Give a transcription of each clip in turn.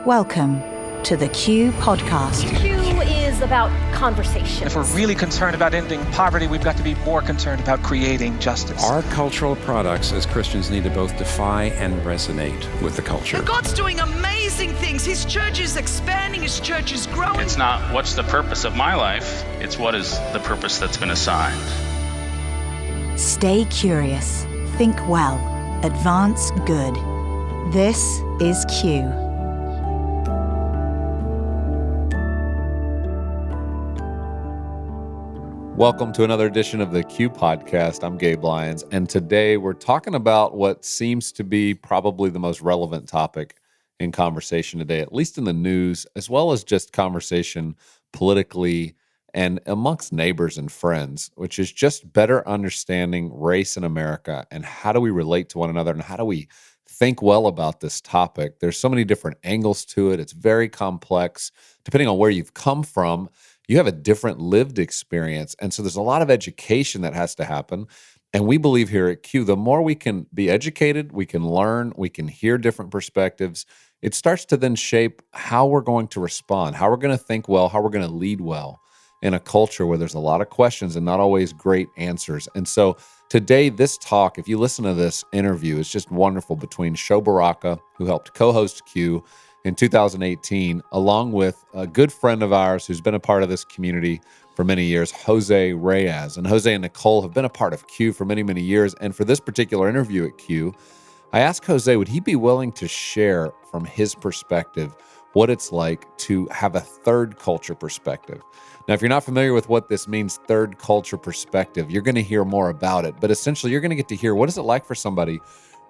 Welcome to the Q Podcast. Q is about conversation. If we're really concerned about ending poverty, we've got to be more concerned about creating justice. Our cultural products as Christians need to both defy and resonate with the culture. And God's doing amazing things. His church is expanding. His church is growing. It's not what's the purpose of my life, it's what is the purpose that's been assigned. Stay curious, think well, advance good. This is Q. Welcome to another edition of the Q Podcast. I'm Gabe Lyons, and today we're talking about what seems to be probably the most relevant topic in conversation today, at least in the news, as well as just conversation politically and amongst neighbors and friends, which is just better understanding race in America and how do we relate to one another and how do we think well about this topic. There's so many different angles to it. It's very complex. Depending on where you've come from, you have a different lived experience. And so there's a lot of education that has to happen. And we believe here at Q, the more we can be educated, we can learn, we can hear different perspectives, it starts to then shape how we're going to respond, how we're going to think well, how we're going to lead well in a culture where there's a lot of questions and not always great answers. And so today, this talk, if you listen to this interview, is just wonderful between Sho Baraka, who helped co-host Q in 2018, along with a good friend of ours who's been a part of this community for many years, Jose Reyes. And Jose and Nicole have been a part of Q for many, many years. And for this particular interview at Q, I asked Jose, would he be willing to share from his perspective what it's like to have a third culture perspective? Now, if you're not familiar with what this means, third culture perspective, you're going to hear more about it. But essentially, you're going to get to hear what is it like for somebody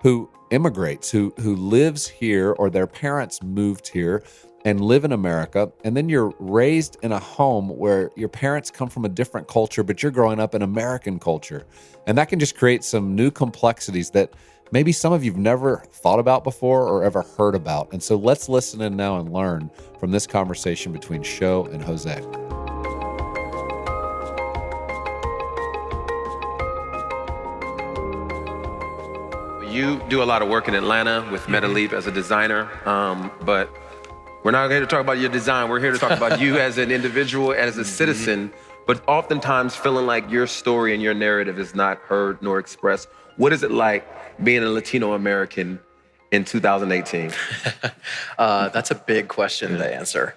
who immigrates, who lives here or their parents moved here and live in America, and then you're raised in a home where your parents come from a different culture, but you're growing up in American culture. And that can just create some new complexities that maybe some of you've never thought about before or ever heard about. And so let's listen in now and learn from this conversation between Sho and Jose. You do a lot of work in Atlanta with MetaLeap as a designer, but we're not here to talk about your design. We're here to talk about you as an individual, as a citizen, but oftentimes feeling like your story and your narrative is not heard nor expressed. What is it like being a Latino American in 2018? That's a big question to answer.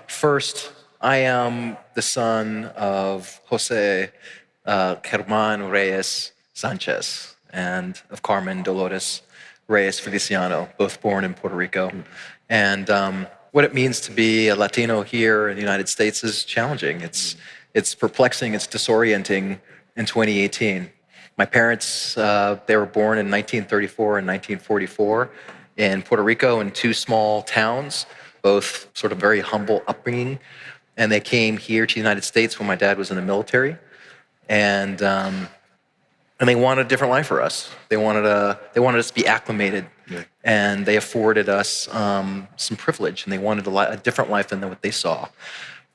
First, I am the son of Jose Germán Reyes Sanchez and of Carmen Dolores Reyes Feliciano, both born in Puerto Rico. And what it means to be a Latino here in the United States is challenging. It's perplexing, it's disorienting in 2018. My parents, they were born in 1934 and 1944 in Puerto Rico in two small towns, both sort of very humble upbringing. And they came here to the United States when my dad was in the military. And they wanted a different life for us. They wanted us to be acclimated, and they afforded us some privilege, and they wanted a different life than what they saw.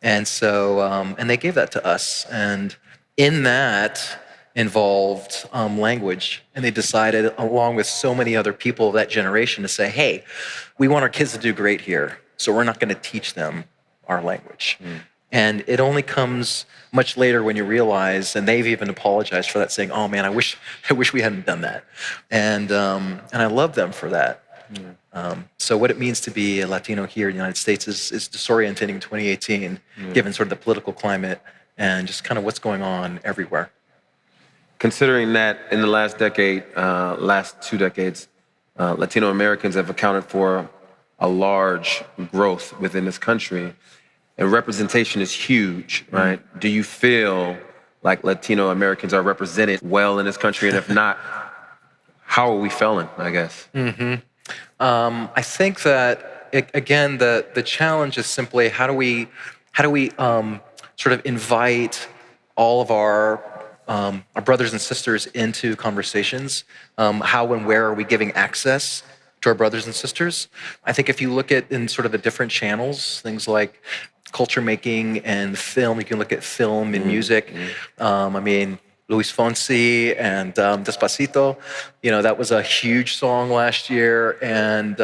And so, and they gave that to us. And in that involved language. And they decided, along with so many other people of that generation, to say, hey, we want our kids to do great here, so we're not going to teach them our language. And it only comes much later when you realize, and they've even apologized for that, saying, "Oh man, I wish we hadn't done that." And I love them for that. So what it means to be a Latino here in the United States is disorienting in 2018, given sort of the political climate and just kind of what's going on everywhere. Considering that in the last decade, last 2 decades, Latino Americans have accounted for a large growth within this country. And representation is huge, right? Do you feel like Latino Americans are represented well in this country? And if not, how are we feeling, I guess? I think that, again, the challenge is simply how do we sort of invite all of our brothers and sisters into conversations? How and where are we giving access to our brothers and sisters? I think if you look at in sort of the different channels, things like culture making and film, you can look at film and music. I mean, Luis Fonsi and Despacito, that was a huge song last year. And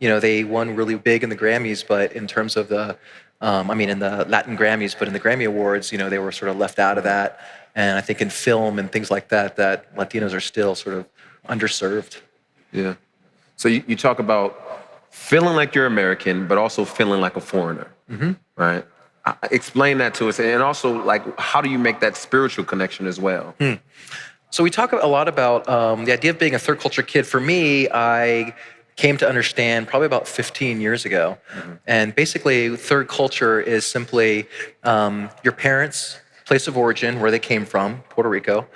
They won really big in the Grammys, but in terms of in the Latin Grammys, but in the Grammy Awards, they were sort of left out of that. And I think in film and things like that, that Latinos are still sort of underserved. Yeah. So you talk about feeling like you're American, but also feeling like a foreigner, right? Explain that to us. And also, like, how do you make that spiritual connection as well? So we talk a lot about the idea of being a third culture kid. For me, I came to understand probably about 15 years ago. And basically, third culture is simply your parents' place of origin, where they came from, Puerto Rico,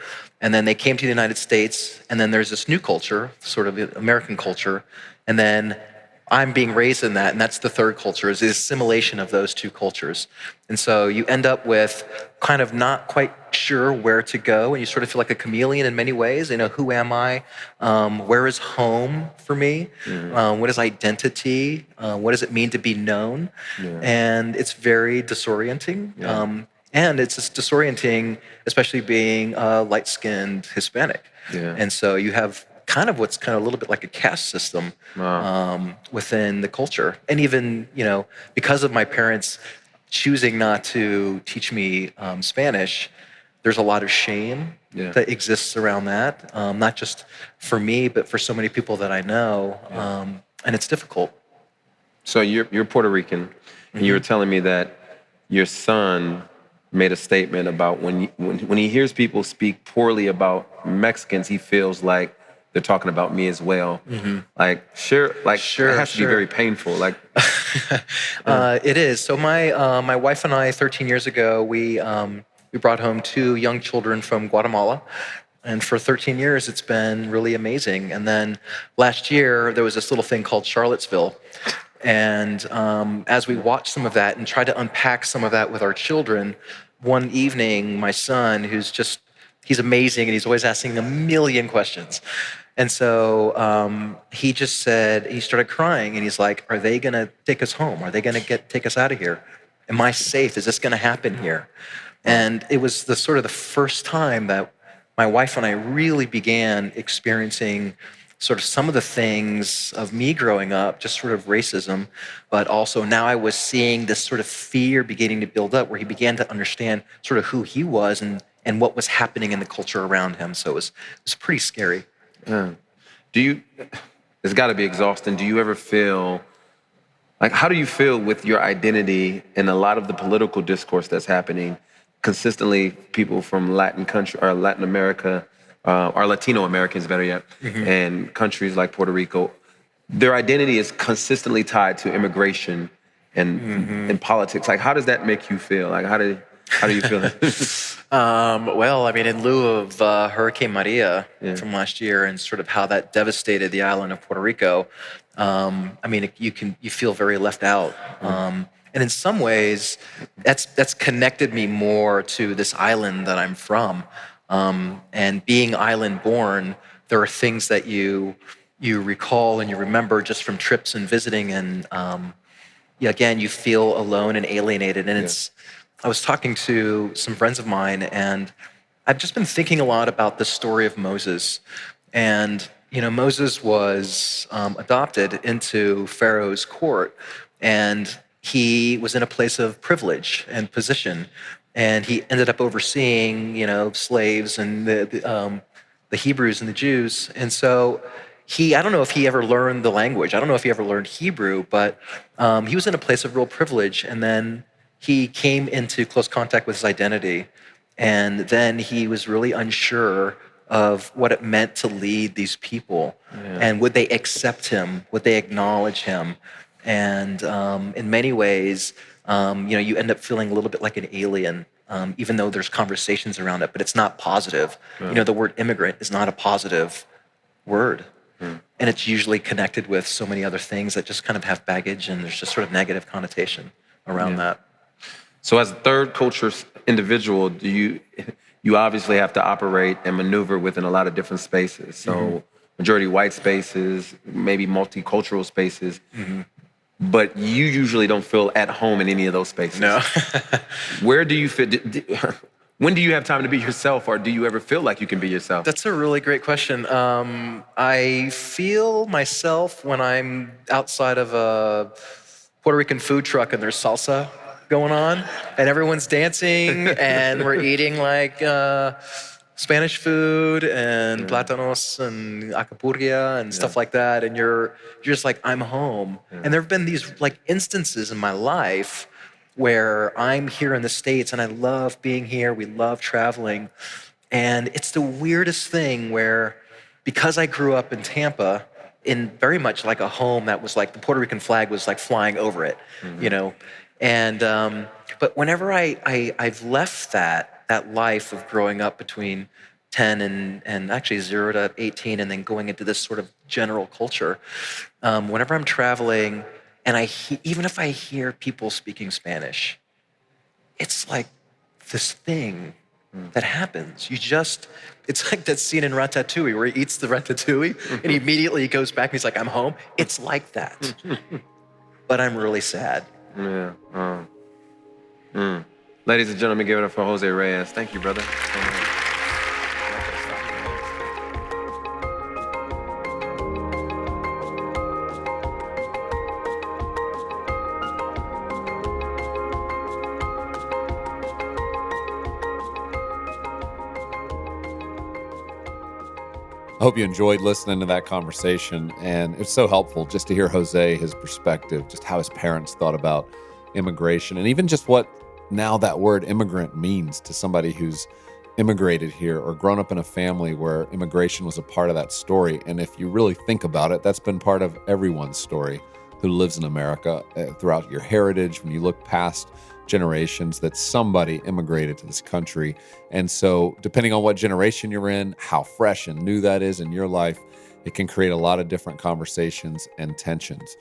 and then they came to the United States, and then there's this new culture, sort of the American culture, and then I'm being raised in that, and that's the third culture, is the assimilation of those two cultures. And so you end up with kind of not quite sure where to go, and you sort of feel like a chameleon in many ways. Who am I? Where is home for me? What is identity? What does it mean to be known? And it's very disorienting. And it's just disorienting, especially being light-skinned Hispanic. And so you have kind of what's kind of a little bit like a caste system within the culture. And even, because of my parents choosing not to teach me Spanish, there's a lot of shame that exists around that, not just for me, but for so many people that I know. And it's difficult. So you're Puerto Rican, and you were telling me that your son made a statement about when he hears people speak poorly about Mexicans, he feels like they're talking about me as well. Sure, it has to be very painful. It is. So my wife and I, 13 years ago, we brought home 2 young children from Guatemala. And for 13 years, it's been really amazing. And then last year, there was this little thing called Charlottesville. And as we watched some of that and tried to unpack some of that with our children, one evening, my son, he's amazing, and he's always asking a million questions. And so he just said, he started crying, and he's like, are they gonna take us home? Are they gonna take us out of here? Am I safe? Is this gonna happen here? And it was the first time that my wife and I really began experiencing sort of some of the things of me growing up, just sort of racism, but also now I was seeing this sort of fear beginning to build up, where he began to understand sort of who he was and what was happening in the culture around him. So it was pretty scary. It's got to be exhausting. Do you ever feel, how do you feel with your identity and a lot of the political discourse that's happening? Consistently, people from Latin America, or Latino Americans, better yet, and countries like Puerto Rico, their identity is consistently tied to immigration and politics. How does that make you feel? How do you feel that? Well, in lieu of Hurricane Maria from last year and sort of how that devastated the island of Puerto Rico, you feel very left out. And in some ways, that's connected me more to this island that I'm from. And being island born, there are things that you recall and you remember just from trips and visiting, and again, you feel alone and alienated. And I was talking to some friends of mine, and I've just been thinking a lot about the story of Moses. And Moses was adopted into Pharaoh's court, and he was in a place of privilege and position. And he ended up overseeing, slaves and the Hebrews and the Jews. And so I don't know if he ever learned the language. I don't know if he ever learned Hebrew, but he was in a place of real privilege. And then he came into close contact with his identity. And then he was really unsure of what it meant to lead these people. And would they accept him? Would they acknowledge him? And in many ways, you end up feeling a little bit like an alien, even though there's conversations around it, but it's not positive. The word immigrant is not a positive word. And it's usually connected with so many other things that just kind of have baggage, and there's just sort of negative connotation around that. So as a third culture individual, you obviously have to operate and maneuver within a lot of different spaces. So majority white spaces, maybe multicultural spaces. But you usually don't feel at home in any of those spaces. No. Where do you fit? When do you have time to be yourself, or do you ever feel like you can be yourself? That's a really great question. I feel myself when I'm outside of a Puerto Rican food truck and there's salsa going on and everyone's dancing and we're eating like Spanish food and plátanos and acapurria and stuff like that. And you're just like, I'm home. And there have been these like instances in my life where I'm here in the States and I love being here. We love traveling. And it's the weirdest thing where, because I grew up in Tampa, in very much like a home that was like the Puerto Rican flag was like flying over it, you know? And, but whenever I've left that life of growing up between 10 and actually 0 to 18 and then going into this sort of general culture, whenever I'm traveling, and even if I hear people speaking Spanish, it's like this thing that happens. It's like that scene in Ratatouille where he eats the ratatouille and immediately goes back and he's like, I'm home. It's like that. But I'm really sad. Yeah. Ladies and gentlemen, give it up for Jose Reyes. Thank you, brother. I hope you enjoyed listening to that conversation, and it's so helpful just to hear Jose, his perspective, just how his parents thought about immigration, and even just what now that word immigrant means to somebody who's immigrated here or grown up in a family where immigration was a part of that story. And if you really think about it, that's been part of everyone's story who lives in America throughout your heritage. When you look past generations, that somebody immigrated to this country. And so depending on what generation you're in, how fresh and new that is in your life, it can create a lot of different conversations and tensions.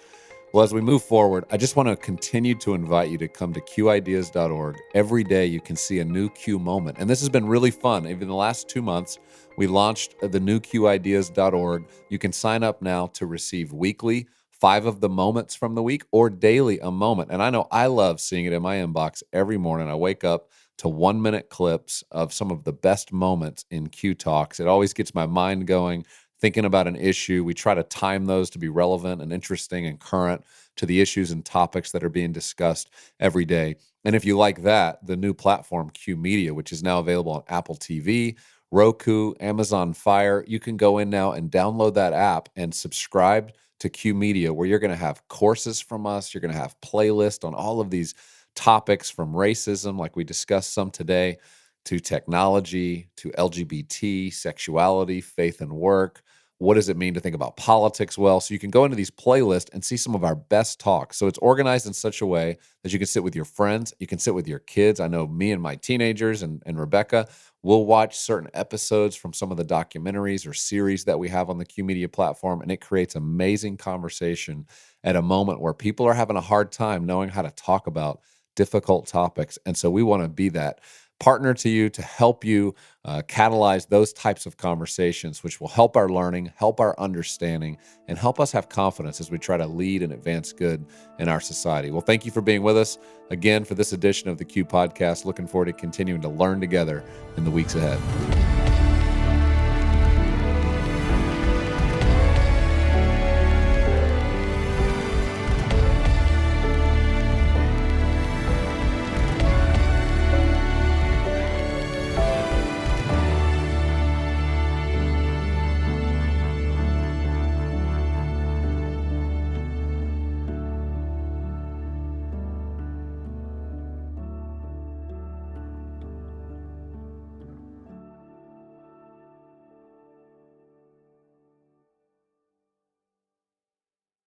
Well, as we move forward, I just want to continue to invite you to come to qideas.org. Every day you can see a new Q moment. And this has been really fun. Even the last 2 months, we launched the new qideas.org. You can sign up now to receive weekly 5 of the moments from the week, or daily a moment. And I know I love seeing it in my inbox every morning. I wake up to 1-minute clips of some of the best moments in Q Talks. It always gets my mind going, thinking about an issue. We try to time those to be relevant and interesting and current to the issues and topics that are being discussed every day. And if you like that, the new platform Q Media, which is now available on Apple TV, Roku, Amazon Fire, you can go in now and download that app and subscribe to Q Media, where you're going to have courses from us. You're going to have playlists on all of these topics, from racism, like we discussed some today, to technology, to LGBT, sexuality, faith and work. What does it mean to think about politics well? So you can go into these playlists and see some of our best talks. So it's organized in such a way that you can sit with your friends, you can sit with your kids. I know me and my teenagers and Rebecca, we'll watch certain episodes from some of the documentaries or series that we have on the Q Media platform, and it creates amazing conversation at a moment where people are having a hard time knowing how to talk about difficult topics. And so we want to be that partner to you to help you catalyze those types of conversations, which will help our learning, help our understanding, and help us have confidence as we try to lead and advance good in our society. Well, thank you for being with us again for this edition of the Q Podcast. Looking forward to continuing to learn together in the weeks ahead.